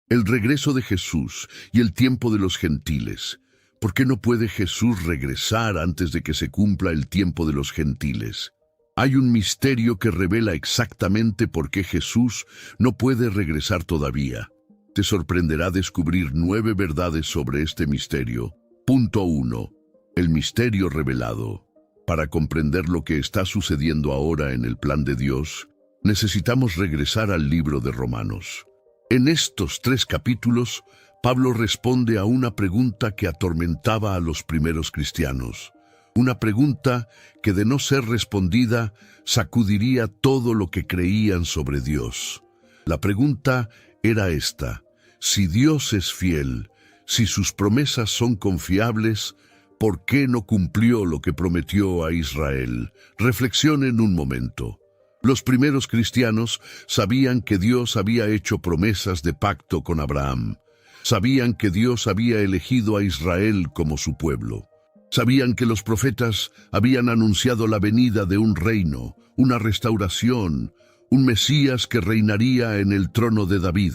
El regreso de Jesús y el tiempo de los gentiles. ¿Por qué no puede Jesús regresar antes de que se cumpla el tiempo de los gentiles? Hay un misterio que revela exactamente por qué Jesús no puede regresar todavía. Te sorprenderá descubrir 9 verdades sobre este misterio. Punto 1. El misterio revelado. Para comprender lo que está sucediendo ahora en el plan de Dios, necesitamos regresar al libro de Romanos. En estos 3 capítulos, Pablo responde a una pregunta que atormentaba a los primeros cristianos. Una pregunta que, de no ser respondida, sacudiría todo lo que creían sobre Dios. La pregunta era esta: si Dios es fiel, si sus promesas son confiables, ¿por qué no cumplió lo que prometió a Israel? Reflexionen un momento. Los primeros cristianos sabían que Dios había hecho promesas de pacto con Abraham. Sabían que Dios había elegido a Israel como su pueblo. Sabían que los profetas habían anunciado la venida de un reino, una restauración, un Mesías que reinaría en el trono de David.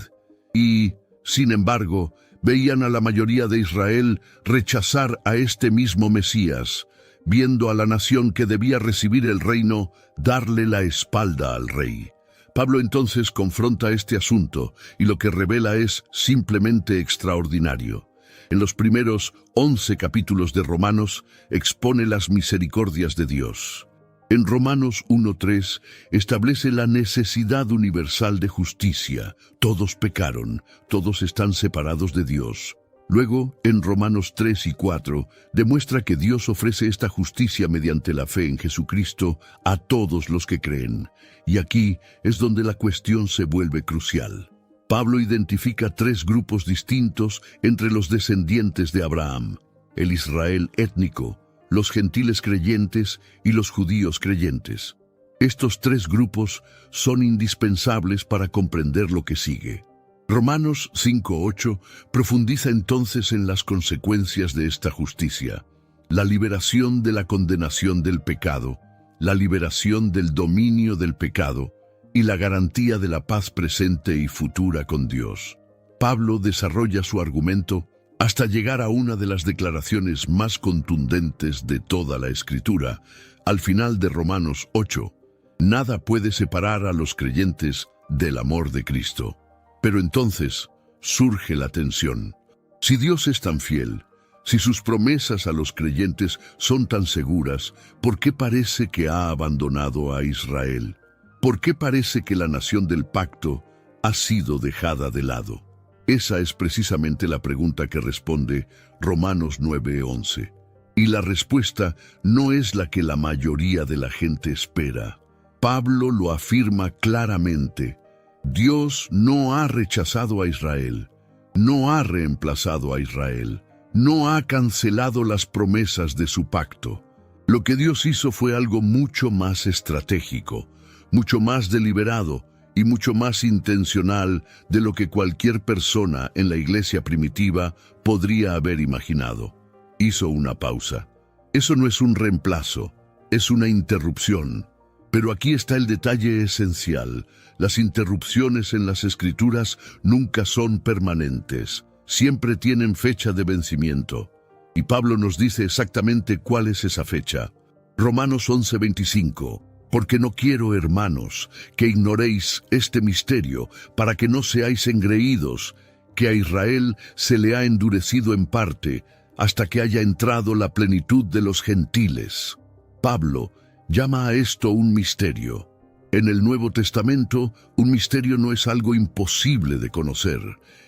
Y, sin embargo, veían a la mayoría de Israel rechazar a este mismo Mesías, viendo a la nación que debía recibir el reino darle la espalda al rey. Pablo entonces confronta este asunto y lo que revela es simplemente extraordinario. En los primeros 11 capítulos de Romanos expone las misericordias de Dios. En Romanos 1:3 establece la necesidad universal de justicia. Todos pecaron, todos están separados de Dios. Luego, en Romanos 3 y 4, demuestra que Dios ofrece esta justicia mediante la fe en Jesucristo a todos los que creen. Y aquí es donde la cuestión se vuelve crucial. Pablo identifica 3 grupos distintos entre los descendientes de Abraham: el Israel étnico, los gentiles creyentes y los judíos creyentes. Estos 3 grupos son indispensables para comprender lo que sigue. Romanos 5:8 profundiza entonces en las consecuencias de esta justicia: la liberación de la condenación del pecado, la liberación del dominio del pecado y la garantía de la paz presente y futura con Dios. Pablo desarrolla su argumento hasta llegar a una de las declaraciones más contundentes de toda la Escritura, al final de Romanos 8. Nada puede separar a los creyentes del amor de Cristo. Pero entonces surge la tensión. Si Dios es tan fiel, si sus promesas a los creyentes son tan seguras, ¿por qué parece que ha abandonado a Israel? ¿Por qué parece que la nación del pacto ha sido dejada de lado? Esa es precisamente la pregunta que responde Romanos 9:11. Y la respuesta no es la que la mayoría de la gente espera. Pablo lo afirma claramente: Dios no ha rechazado a Israel, no ha reemplazado a Israel, no ha cancelado las promesas de su pacto. Lo que Dios hizo fue algo mucho más estratégico, mucho más deliberado y mucho más intencional de lo que cualquier persona en la iglesia primitiva podría haber imaginado. Hizo una pausa. Eso no es un reemplazo, es una interrupción. Pero aquí está el detalle esencial: las interrupciones en las Escrituras nunca son permanentes, siempre tienen fecha de vencimiento. Y Pablo nos dice exactamente cuál es esa fecha. Romanos 11:25. Porque no quiero, hermanos, que ignoréis este misterio, para que no seáis engreídos, que a Israel se le ha endurecido en parte, hasta que haya entrado la plenitud de los gentiles. Pablo llama a esto un misterio. En el Nuevo Testamento, un misterio no es algo imposible de conocer,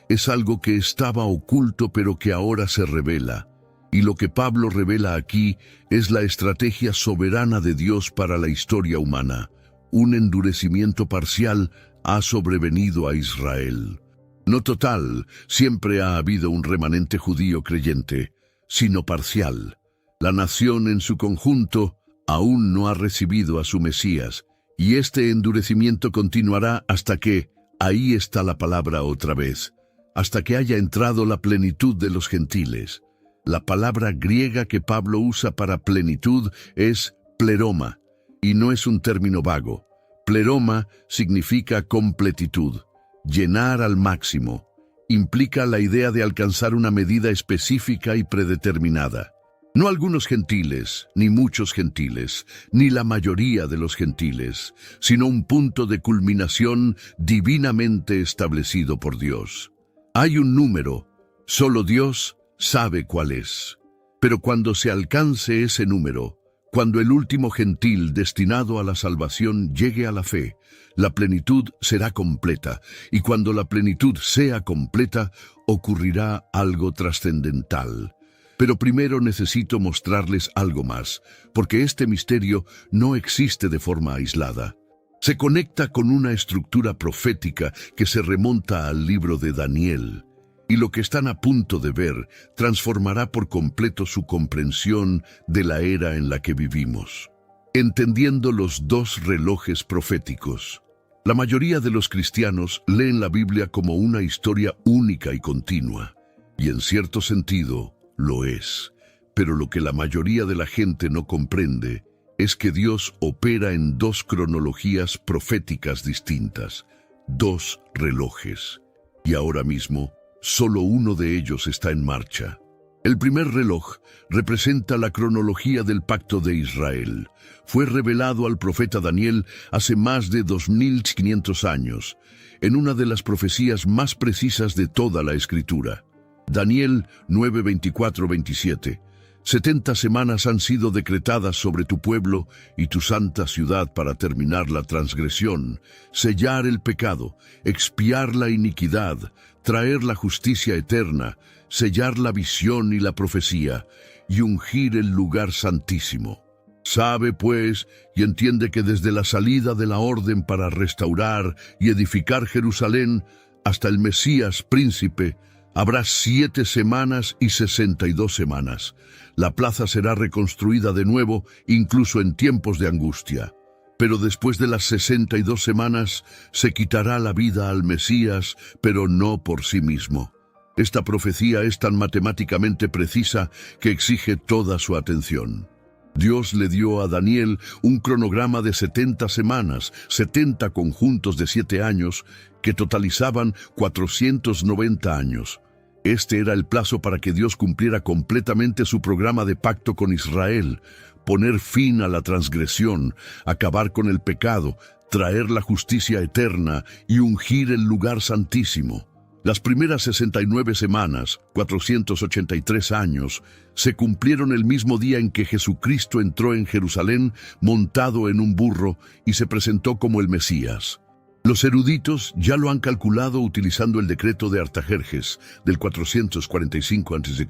es algo que estaba oculto pero que ahora se revela. Y lo que Pablo revela aquí es la estrategia soberana de Dios para la historia humana. Un endurecimiento parcial ha sobrevenido a Israel. No total, siempre ha habido un remanente judío creyente, sino parcial. La nación en su conjunto aún no ha recibido a su Mesías, y este endurecimiento continuará hasta que, ahí está la palabra otra vez, hasta que haya entrado la plenitud de los gentiles. La palabra griega que Pablo usa para plenitud es pleroma, y no es un término vago. Pleroma significa completitud, llenar al máximo, implica la idea de alcanzar una medida específica y predeterminada. No algunos gentiles, ni muchos gentiles, ni la mayoría de los gentiles, sino un punto de culminación divinamente establecido por Dios. Hay un número, solo Dios sabe cuál es. Pero cuando se alcance ese número, cuando el último gentil destinado a la salvación llegue a la fe, la plenitud será completa, y cuando la plenitud sea completa, ocurrirá algo trascendental. Pero primero necesito mostrarles algo más, porque este misterio no existe de forma aislada. Se conecta con una estructura profética que se remonta al libro de Daniel, y lo que están a punto de ver transformará por completo su comprensión de la era en la que vivimos. Entendiendo los dos relojes proféticos. La mayoría de los cristianos leen la Biblia como una historia única y continua, y en cierto sentido lo es. Pero lo que la mayoría de la gente no comprende es que Dios opera en dos cronologías proféticas distintas, dos relojes, y ahora mismo solo uno de ellos está en marcha. El primer reloj representa la cronología del pacto de Israel. Fue revelado al profeta Daniel hace más de 2500 años, en una de las profecías más precisas de toda la Escritura. Daniel 9:24-27. 70 semanas han sido decretadas sobre tu pueblo y tu santa ciudad para terminar la transgresión, sellar el pecado, expiar la iniquidad, traer la justicia eterna, sellar la visión y la profecía, y ungir el lugar santísimo. Sabe, pues, y entiende que desde la salida de la orden para restaurar y edificar Jerusalén hasta el Mesías príncipe, habrá 7 semanas y 62 semanas. La plaza será reconstruida de nuevo, incluso en tiempos de angustia. Pero después de las 62 semanas, se quitará la vida al Mesías, pero no por sí mismo. Esta profecía es tan matemáticamente precisa que exige toda su atención. Dios le dio a Daniel un cronograma de 70 semanas, 70 conjuntos de 7 años, que totalizaban 490 años. Este era el plazo para que Dios cumpliera completamente su programa de pacto con Israel, poner fin a la transgresión, acabar con el pecado, traer la justicia eterna y ungir el lugar santísimo. Las primeras 69 semanas, 483 años, se cumplieron el mismo día en que Jesucristo entró en Jerusalén montado en un burro y se presentó como el Mesías. Los eruditos ya lo han calculado utilizando el decreto de Artajerjes del 445 a.C.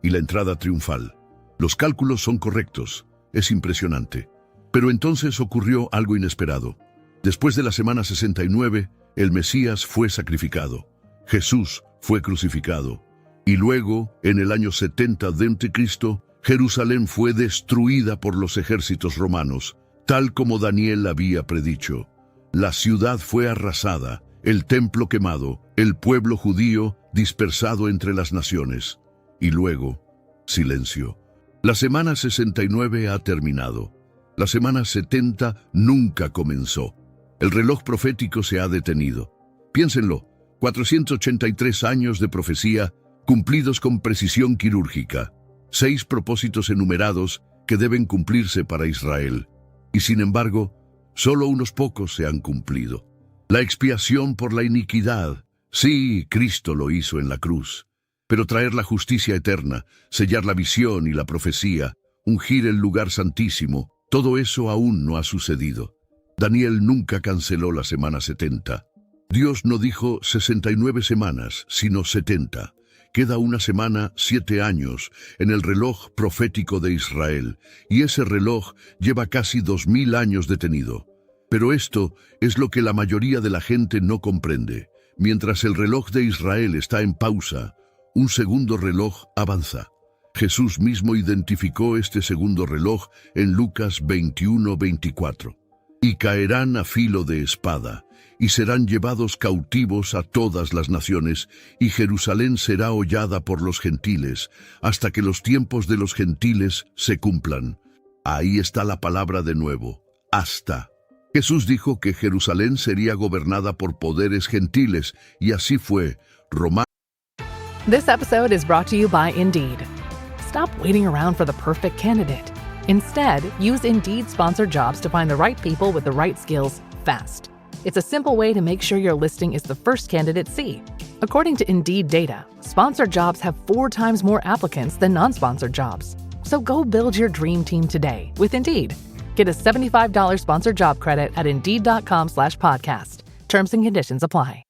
y la entrada triunfal. Los cálculos son correctos, es impresionante. Pero entonces ocurrió algo inesperado. Después de la semana 69, el Mesías fue sacrificado. Jesús fue crucificado. Y luego, en el año 70 d.C., Jerusalén fue destruida por los ejércitos romanos, tal como Daniel había predicho. La ciudad fue arrasada, el templo quemado, el pueblo judío dispersado entre las naciones. Y luego, silencio. La semana 69 ha terminado. La semana 70 nunca comenzó. El reloj profético se ha detenido. Piénsenlo, 483 años de profecía cumplidos con precisión quirúrgica. 6 propósitos enumerados que deben cumplirse para Israel. Y sin embargo, solo unos pocos se han cumplido. La expiación por la iniquidad. Sí, Cristo lo hizo en la cruz. Pero traer la justicia eterna, sellar la visión y la profecía, ungir el lugar santísimo, todo eso aún no ha sucedido. Daniel nunca canceló la semana 70. Dios no dijo 69 semanas, sino 70. Queda una semana, 7 años, en el reloj profético de Israel, y ese reloj lleva casi 2000 años detenido. Pero esto es lo que la mayoría de la gente no comprende. Mientras el reloj de Israel está en pausa, un segundo reloj avanza. Jesús mismo identificó este segundo reloj en Lucas 21:24. Y caerán a filo de espada, y serán llevados cautivos a todas las naciones, y Jerusalén será hollada por los gentiles, hasta que los tiempos de los gentiles se cumplan. Ahí está la palabra de nuevo, hasta. Jesús dijo que Jerusalén sería gobernada por poderes gentiles, y así fue. Romanos. This episode is brought to you by Indeed. Stop waiting around for the perfect candidate. Instead, use Indeed sponsored jobs to find the right people with the right skills fast. It's a simple way to make sure your listing is the first candidates see. According to Indeed data, sponsored jobs have 4 times more applicants than non-sponsored jobs. So go build your dream team today with Indeed. Get a $75 sponsored job credit at Indeed.com/podcast. Terms and conditions apply.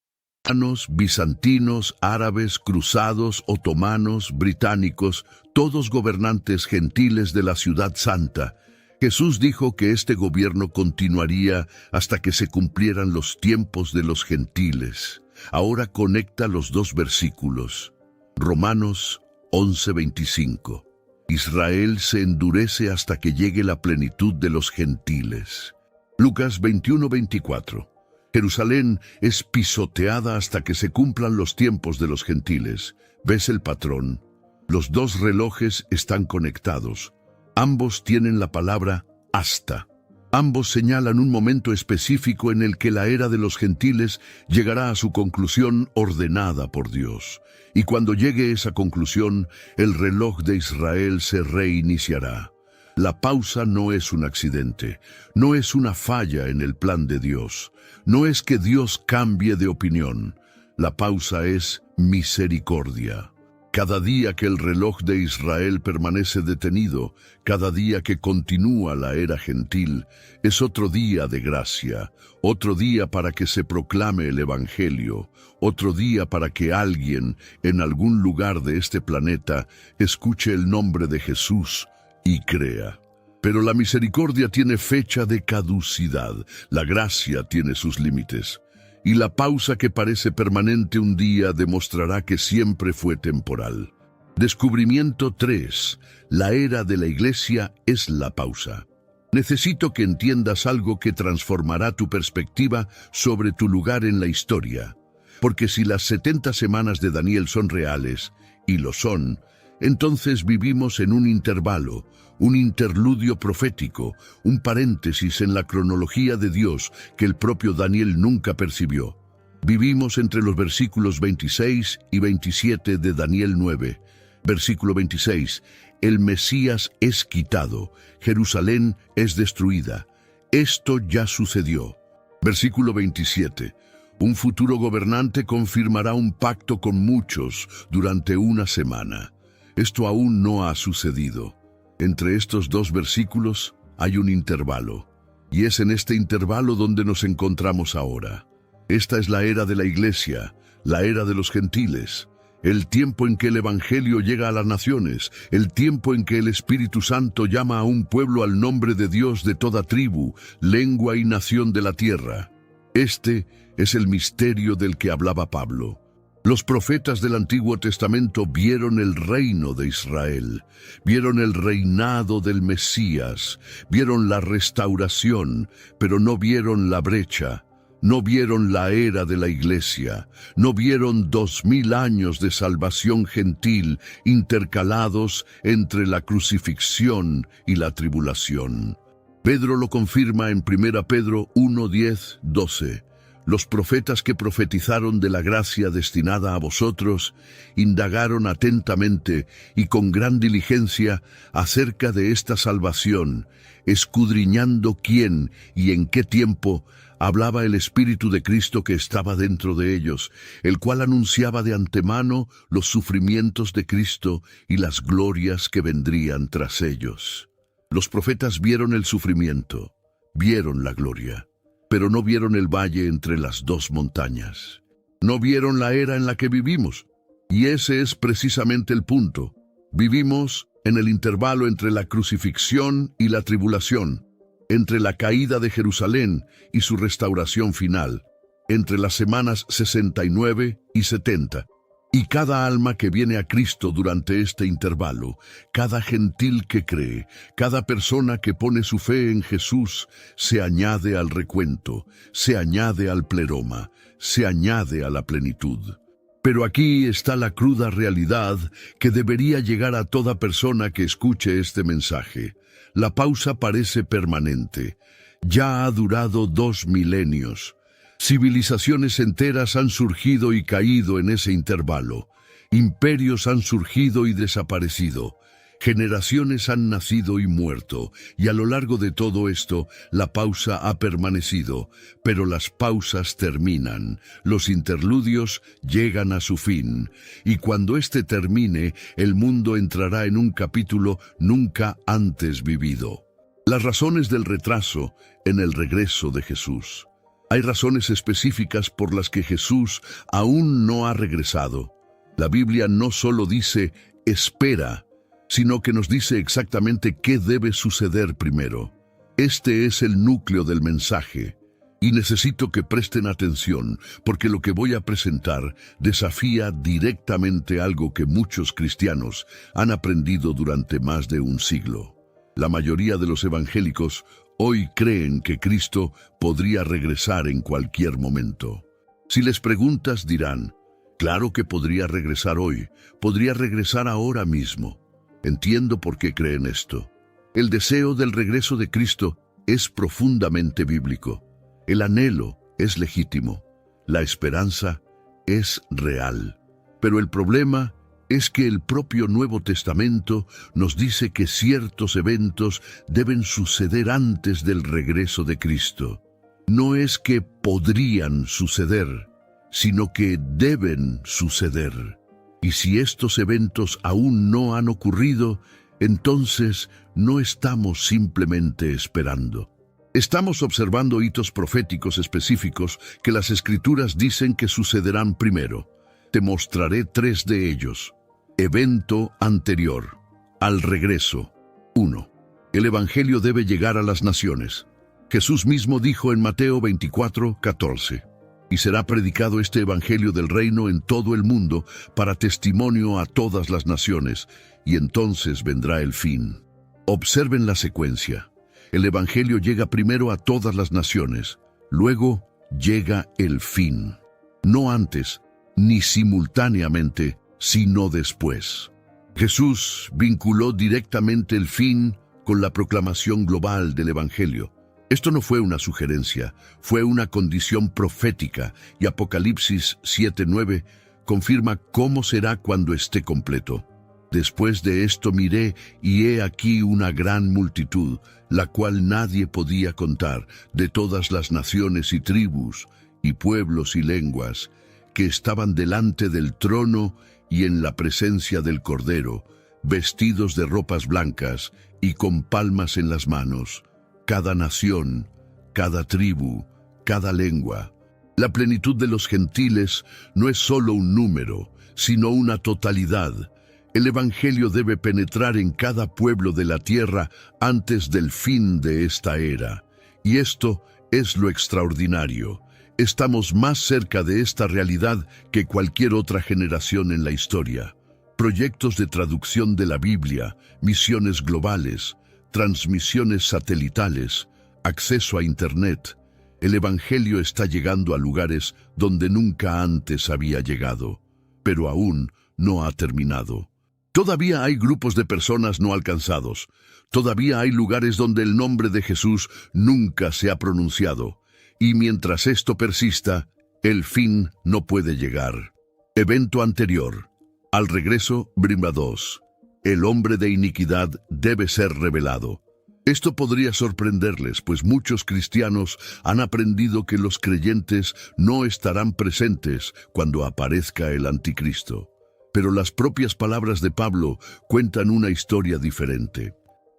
Bizantinos, árabes, cruzados, otomanos, británicos, todos gobernantes gentiles de la ciudad santa. Jesús dijo que este gobierno continuaría hasta que se cumplieran los tiempos de los gentiles. Ahora conecta los 2 versículos. Romanos 11:25. Israel se endurece hasta que llegue la plenitud de los gentiles. Lucas 21:24. Jerusalén es pisoteada hasta que se cumplan los tiempos de los gentiles. ¿Ves el patrón? Los 2 relojes están conectados. Ambos tienen la palabra hasta. Ambos señalan un momento específico en el que la era de los gentiles llegará a su conclusión ordenada por Dios. Y cuando llegue esa conclusión, el reloj de Israel se reiniciará. La pausa no es un accidente, no es una falla en el plan de Dios, no es que Dios cambie de opinión. La pausa es misericordia. Cada día que el reloj de Israel permanece detenido, cada día que continúa la era gentil, es otro día de gracia, otro día para que se proclame el Evangelio, otro día para que alguien, en algún lugar de este planeta, escuche el nombre de Jesús y crea. Pero la misericordia tiene fecha de caducidad, la gracia tiene sus límites. Y la pausa que parece permanente un día demostrará que siempre fue temporal. Descubrimiento 3. La era de la iglesia es la pausa. Necesito que entiendas algo que transformará tu perspectiva sobre tu lugar en la historia. Porque si las 70 semanas de Daniel son reales, y lo son, entonces vivimos en un intervalo, un interludio profético, un paréntesis en la cronología de Dios que el propio Daniel nunca percibió. Vivimos entre los versículos 26 y 27 de Daniel 9. Versículo 26. El Mesías es quitado, Jerusalén es destruida. Esto ya sucedió. Versículo 27. Un futuro gobernante confirmará un pacto con muchos durante una semana. Esto aún no ha sucedido. Entre estos 2 versículos hay un intervalo, y es en este intervalo donde nos encontramos ahora. Esta es la era de la iglesia, la era de los gentiles, el tiempo en que el Evangelio llega a las naciones, el tiempo en que el Espíritu Santo llama a un pueblo al nombre de Dios de toda tribu, lengua y nación de la tierra. Este es el misterio del que hablaba Pablo. Los profetas del Antiguo Testamento vieron el reino de Israel, vieron el reinado del Mesías, vieron la restauración, pero no vieron la brecha, no vieron la era de la iglesia, no vieron 2000 años de salvación gentil intercalados entre la crucifixión y la tribulación. Pedro lo confirma en 1 Pedro 1, 10, 12. Los profetas que profetizaron de la gracia destinada a vosotros indagaron atentamente y con gran diligencia acerca de esta salvación, escudriñando quién y en qué tiempo hablaba el Espíritu de Cristo que estaba dentro de ellos, el cual anunciaba de antemano los sufrimientos de Cristo y las glorias que vendrían tras ellos. Los profetas vieron el sufrimiento, vieron la gloria, pero no vieron el valle entre las 2 montañas. No vieron la era en la que vivimos. Y ese es precisamente el punto. Vivimos en el intervalo entre la crucifixión y la tribulación, entre la caída de Jerusalén y su restauración final, entre las semanas 69 y 70. Y cada alma que viene a Cristo durante este intervalo, cada gentil que cree, cada persona que pone su fe en Jesús, se añade al recuento, se añade al pleroma, se añade a la plenitud. Pero aquí está la cruda realidad que debería llegar a toda persona que escuche este mensaje. La pausa parece permanente. Ya ha durado 2 milenios. Civilizaciones enteras han surgido y caído en ese intervalo. Imperios han surgido y desaparecido. Generaciones han nacido y muerto, y a lo largo de todo esto, la pausa ha permanecido, pero las pausas terminan, los interludios llegan a su fin, y cuando éste termine, el mundo entrará en un capítulo nunca antes vivido. Las razones del retraso en el regreso de Jesús. Hay razones específicas por las que Jesús aún no ha regresado. La Biblia no solo dice, espera, sino que nos dice exactamente qué debe suceder primero. Este es el núcleo del mensaje, y necesito que presten atención, porque lo que voy a presentar desafía directamente algo que muchos cristianos han aprendido durante más de un siglo. La mayoría de los evangélicos hoy creen que Cristo podría regresar en cualquier momento. Si les preguntas, dirán, claro que podría regresar hoy, podría regresar ahora mismo. Entiendo por qué creen esto. El deseo del regreso de Cristo es profundamente bíblico. El anhelo es legítimo. La esperanza es real. Pero el problema es que el propio Nuevo Testamento nos dice que ciertos eventos deben suceder antes del regreso de Cristo. No es que podrían suceder, sino que deben suceder. Y si estos eventos aún no han ocurrido, entonces no estamos simplemente esperando. Estamos observando hitos proféticos específicos que las Escrituras dicen que sucederán primero. Te mostraré 3 de ellos. Evento anterior. Al regreso. 1. El Evangelio debe llegar a las naciones. Jesús mismo dijo en Mateo 24:14. Y será predicado este evangelio del reino en todo el mundo para testimonio a todas las naciones, y entonces vendrá el fin. Observen la secuencia. El evangelio llega primero a todas las naciones, luego llega el fin. No antes, ni simultáneamente, sino después. Jesús vinculó directamente el fin con la proclamación global del evangelio. Esto no fue una sugerencia, fue una condición profética, y Apocalipsis 7:9 confirma cómo será cuando esté completo. Después de esto miré, y he aquí una gran multitud, la cual nadie podía contar, de todas las naciones y tribus, y pueblos y lenguas, que estaban delante del trono y en la presencia del Cordero, vestidos de ropas blancas y con palmas en las manos. Cada nación, cada tribu, cada lengua. La plenitud de los gentiles no es solo un número, sino una totalidad. El Evangelio debe penetrar en cada pueblo de la tierra antes del fin de esta era. Y esto es lo extraordinario. Estamos más cerca de esta realidad que cualquier otra generación en la historia. Proyectos de traducción de la Biblia, misiones globales, transmisiones satelitales, acceso a Internet. El Evangelio está llegando a lugares donde nunca antes había llegado, pero aún no ha terminado. Todavía hay grupos de personas no alcanzados. Todavía hay lugares donde el nombre de Jesús nunca se ha pronunciado. Y mientras esto persista, el fin no puede llegar. Evento anterior. Al regreso, Brima 2. El hombre de iniquidad debe ser revelado. Esto podría sorprenderles, pues muchos cristianos han aprendido que los creyentes no estarán presentes cuando aparezca el anticristo. Pero las propias palabras de Pablo cuentan una historia diferente.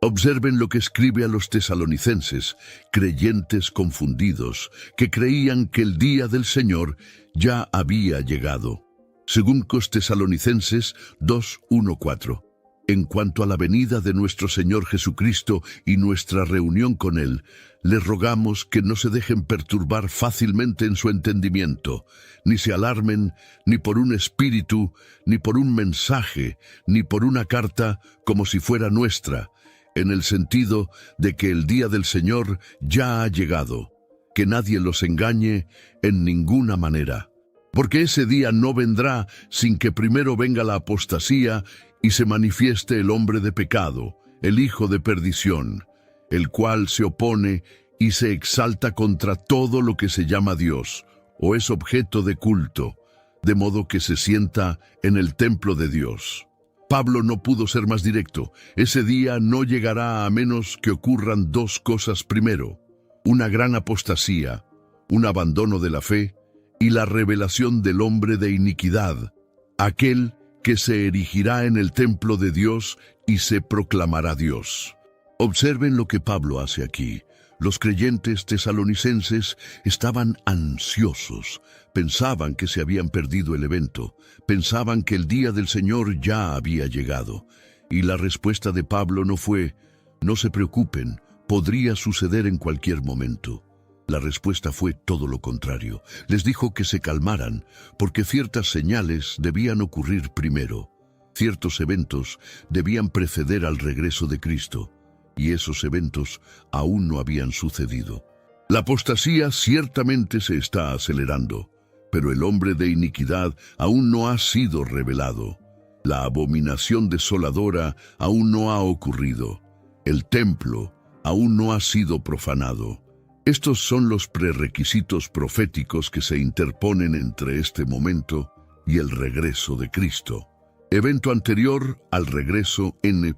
Observen lo que escribe a los tesalonicenses, creyentes confundidos, que creían que el día del Señor ya había llegado. Según Tesalonicenses 2:1-4. En cuanto a la venida de nuestro Señor Jesucristo y nuestra reunión con Él, les rogamos que no se dejen perturbar fácilmente en su entendimiento, ni se alarmen ni por un espíritu, ni por un mensaje, ni por una carta como si fuera nuestra, en el sentido de que el día del Señor ya ha llegado, que nadie los engañe en ninguna manera. Porque ese día no vendrá sin que primero venga la apostasía y se manifieste el hombre de pecado, el hijo de perdición, el cual se opone y se exalta contra todo lo que se llama Dios o es objeto de culto, de modo que se sienta en el templo de Dios. Pablo no pudo ser más directo. Ese día no llegará a menos que ocurran dos cosas primero: una gran apostasía, un abandono de la fe y la revelación del hombre de iniquidad, aquel que se erigirá en el templo de Dios y se proclamará Dios. Observen lo que Pablo hace aquí. Los creyentes tesalonicenses estaban ansiosos, pensaban que se habían perdido el evento, pensaban que el día del Señor ya había llegado. Y la respuesta de Pablo no fue: no se preocupen, podría suceder en cualquier momento. La respuesta fue todo lo contrario. Les dijo que se calmaran, porque ciertas señales debían ocurrir primero. Ciertos eventos debían preceder al regreso de Cristo, y esos eventos aún no habían sucedido. La apostasía ciertamente se está acelerando, pero el hombre de iniquidad aún no ha sido revelado. La abominación desoladora aún no ha ocurrido. El templo aún no ha sido profanado. Estos son los prerequisitos proféticos que se interponen entre este momento y el regreso de Cristo. Evento anterior al regreso N.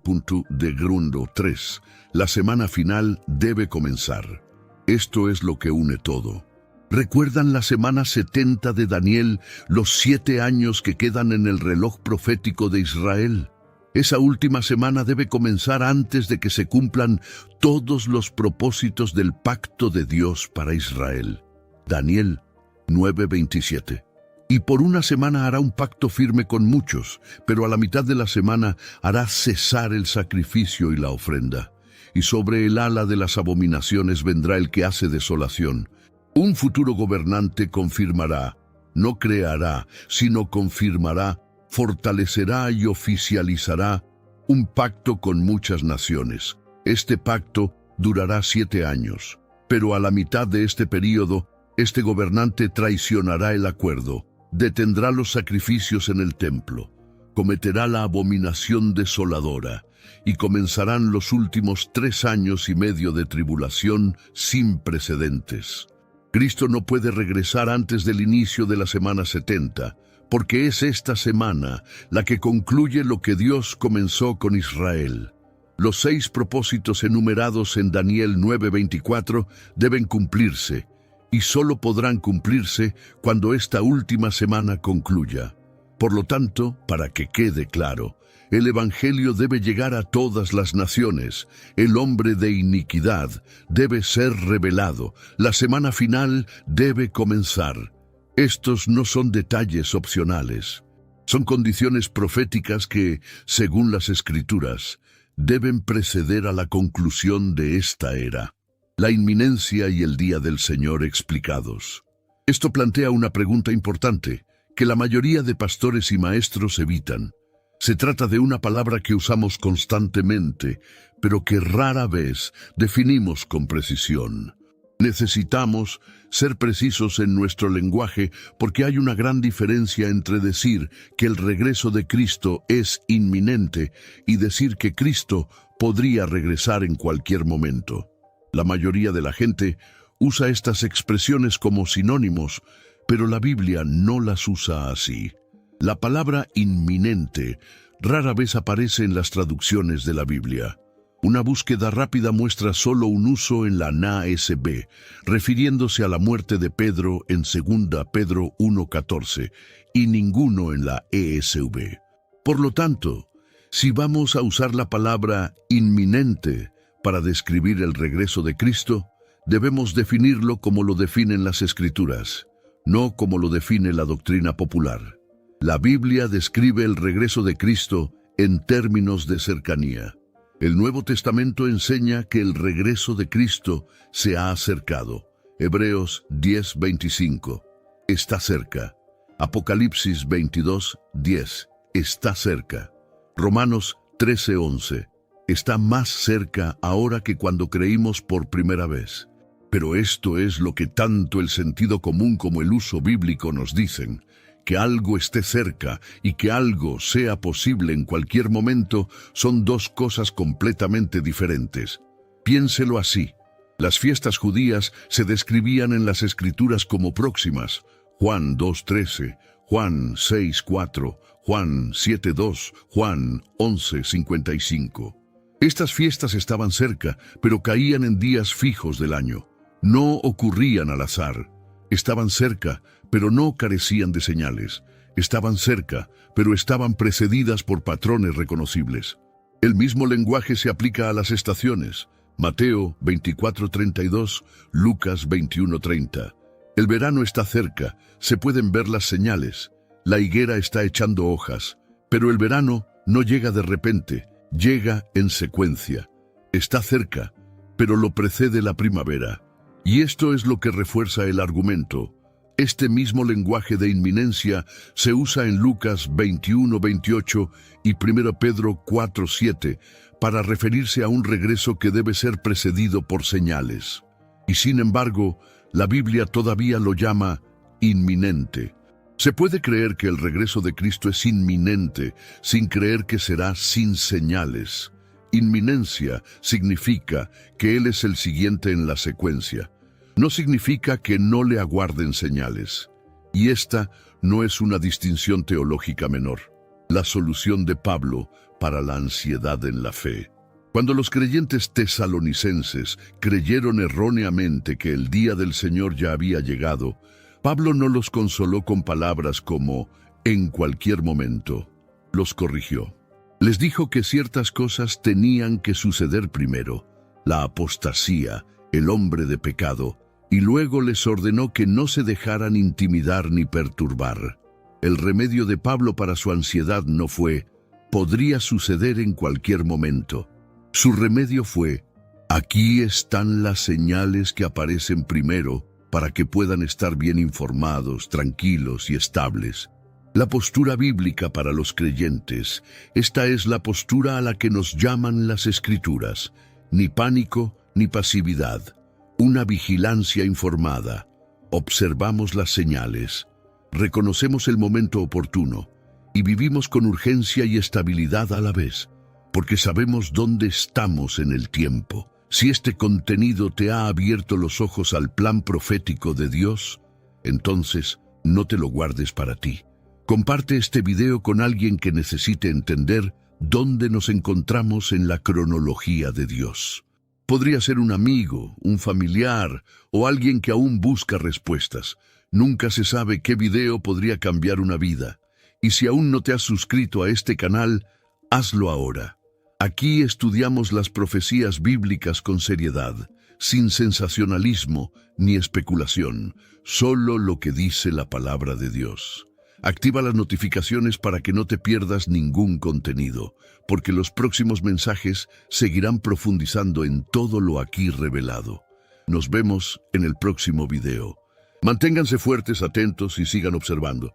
de Grundo 3. La semana final debe comenzar. Esto es lo que une todo. ¿Recuerdan la semana 70 de Daniel, los 7 años que quedan en el reloj profético de Israel? Esa última semana debe comenzar antes de que se cumplan todos los propósitos del pacto de Dios para Israel. Daniel 9:27. Y por una semana hará un pacto firme con muchos, pero a la mitad de la semana hará cesar el sacrificio y la ofrenda. Y sobre el ala de las abominaciones vendrá el que hace desolación. Un futuro gobernante confirmará, no creará, sino confirmará, fortalecerá y oficializará un pacto con muchas naciones. Este pacto durará 7 años, pero a la mitad de este período, este gobernante traicionará el acuerdo, detendrá los sacrificios en el templo, cometerá la abominación desoladora, y comenzarán los últimos 3 años y medio de tribulación sin precedentes. Cristo no puede regresar antes del inicio de la semana 70, porque es esta semana la que concluye lo que Dios comenzó con Israel. Los 6 propósitos enumerados en Daniel 9:24 deben cumplirse, y solo podrán cumplirse cuando esta última semana concluya. Por lo tanto, para que quede claro, el Evangelio debe llegar a todas las naciones. El hombre de iniquidad debe ser revelado. La semana final debe comenzar. Estos no son detalles opcionales. Son condiciones proféticas que, según las Escrituras, deben preceder a la conclusión de esta era. La inminencia y el día del Señor explicados. Esto plantea una pregunta importante, que la mayoría de pastores y maestros evitan. Se trata de una palabra que usamos constantemente, pero que rara vez definimos con precisión. Necesitamos ser precisos en nuestro lenguaje porque hay una gran diferencia entre decir que el regreso de Cristo es inminente y decir que Cristo podría regresar en cualquier momento. La mayoría de la gente usa estas expresiones como sinónimos, pero la Biblia no las usa así. La palabra inminente rara vez aparece en las traducciones de la Biblia. Una búsqueda rápida muestra solo un uso en la NASB, refiriéndose a la muerte de Pedro en 2 Pedro 1:14, y ninguno en la ESV. Por lo tanto, si vamos a usar la palabra inminente para describir el regreso de Cristo, debemos definirlo como lo definen las Escrituras, no como lo define la doctrina popular. La Biblia describe el regreso de Cristo en términos de cercanía. El Nuevo Testamento enseña que el regreso de Cristo se ha acercado. Hebreos 10:25. Está cerca. Apocalipsis 22:10. Está cerca. Romanos 13:11. Está más cerca ahora que cuando creímos por primera vez. Pero esto es lo que tanto el sentido común como el uso bíblico nos dicen. Que algo esté cerca y que algo sea posible en cualquier momento son dos cosas completamente diferentes. Piénselo así. Las fiestas judías se describían en las Escrituras como próximas. Juan 2:13, Juan 6:4, Juan 7:2, Juan 11:55. Estas fiestas estaban cerca, pero caían en días fijos del año. No ocurrían al azar. Estaban cerca, pero no carecían de señales. Estaban cerca, pero estaban precedidas por patrones reconocibles. El mismo lenguaje se aplica a las estaciones. Mateo 24:32, Lucas 21:30. El verano está cerca, se pueden ver las señales. La higuera está echando hojas, pero el verano no llega de repente, llega en secuencia. Está cerca, pero lo precede la primavera. Y esto es lo que refuerza el argumento. Este mismo lenguaje de inminencia se usa en Lucas 21:28 y 1 Pedro 4:7 para referirse a un regreso que debe ser precedido por señales. Y sin embargo, la Biblia todavía lo llama inminente. Se puede creer que el regreso de Cristo es inminente sin creer que será sin señales. Inminencia significa que Él es el siguiente en la secuencia. No significa que no le aguarden señales. Y esta no es una distinción teológica menor. La solución de Pablo para la ansiedad en la fe. Cuando los creyentes tesalonicenses creyeron erróneamente que el día del Señor ya había llegado, Pablo no los consoló con palabras como «en cualquier momento». Los corrigió. Les dijo que ciertas cosas tenían que suceder primero, la apostasía, el hombre de pecado, y luego les ordenó que no se dejaran intimidar ni perturbar. El remedio de Pablo para su ansiedad no fue «podría suceder en cualquier momento». Su remedio fue «aquí están las señales que aparecen primero para que puedan estar bien informados, tranquilos y estables». La postura bíblica para los creyentes, esta es la postura a la que nos llaman las Escrituras, ni pánico ni pasividad. Una vigilancia informada. Observamos las señales, reconocemos el momento oportuno y vivimos con urgencia y estabilidad a la vez, porque sabemos dónde estamos en el tiempo. Si este contenido te ha abierto los ojos al plan profético de Dios, entonces no te lo guardes para ti. Comparte este video con alguien que necesite entender dónde nos encontramos en la cronología de Dios. Podría ser un amigo, un familiar o alguien que aún busca respuestas. Nunca se sabe qué video podría cambiar una vida. Y si aún no te has suscrito a este canal, hazlo ahora. Aquí estudiamos las profecías bíblicas con seriedad, sin sensacionalismo ni especulación, solo lo que dice la palabra de Dios. Activa las notificaciones para que no te pierdas ningún contenido, porque los próximos mensajes seguirán profundizando en todo lo aquí revelado. Nos vemos en el próximo video. Manténganse fuertes, atentos y sigan observando.